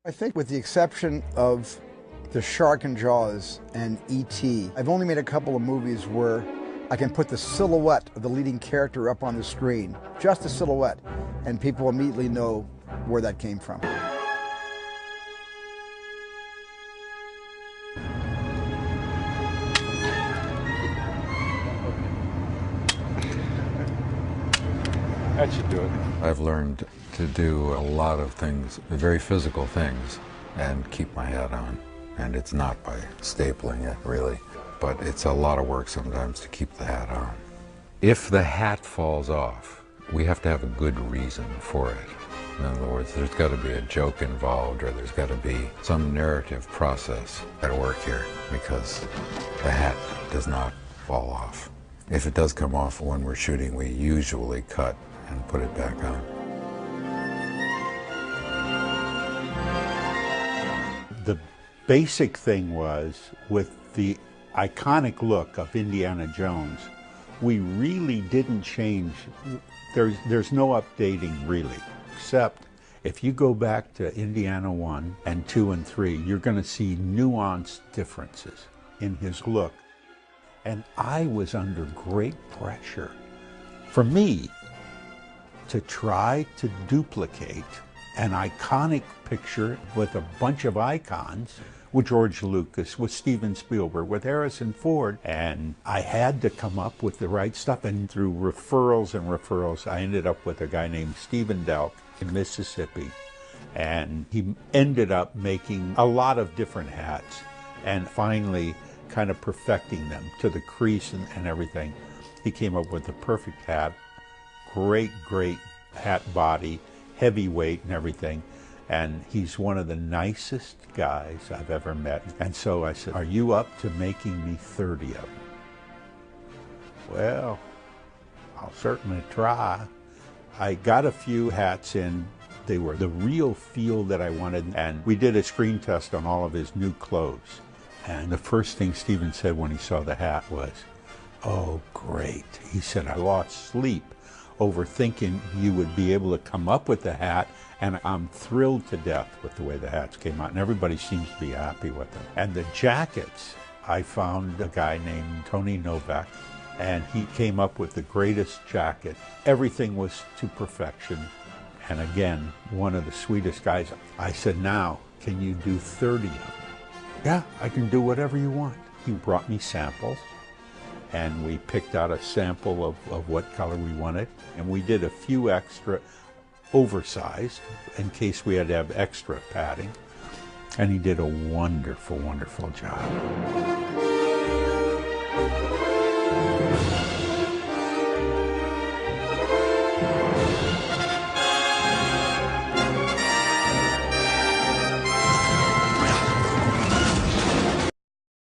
I think with the exception of The Shark in Jaws and E.T., I've only made a couple of movies where I can put the silhouette of the leading character up on the screen, just a silhouette, and people immediately know where that came from. That should do it. I've learned to do a lot of things, very physical things, and keep my hat on. And it's not by stapling it, really, but it's a lot of work sometimes to keep the hat on. If the hat falls off, we have to have a good reason for it. In other words, there's got to be a joke involved, or there's got to be some narrative process at work here, because the hat does not fall off. If it does come off when we're shooting, we usually cut and put it back on. The basic thing was, with the iconic look of Indiana Jones, we really didn't change. There's no updating really, except if you go back to Indiana 1 and 2 and 3, you're going to see nuanced differences in his look. And I was under great pressure, for me, to try to duplicate an iconic picture with a bunch of icons with George Lucas, with Steven Spielberg, with Harrison Ford. And I had to come up with the right stuff. And through referrals and referrals, I ended up with a guy named Stephen Delk in Mississippi. And he ended up making a lot of different hats and finally kind of perfecting them to the crease and everything. He came up with the perfect hat, great hat body, heavyweight and everything. And he's one of the nicest guys I've ever met. And so I said, "Are you up to making me 30 of them?" "Well, I'll certainly try." I got a few hats in. They were the real feel that I wanted. And we did a screen test on all of his new clothes. And the first thing Steven said when he saw the hat was, "Oh, great." He said, "I lost sleep over thinking you would be able to come up with the hat, and I'm thrilled to death with the way the hats came out, and everybody seems to be happy with them." And the jackets, I found a guy named Tony Novak, and he came up with the greatest jacket. Everything was to perfection. And again, one of the sweetest guys. I said, "Now, can you do 30 of them?" "Yeah, I can do whatever you want." He brought me samples, and we picked out a sample of what color we wanted, and we did a few extra oversized in case we had to have extra padding, and he did a wonderful, wonderful job.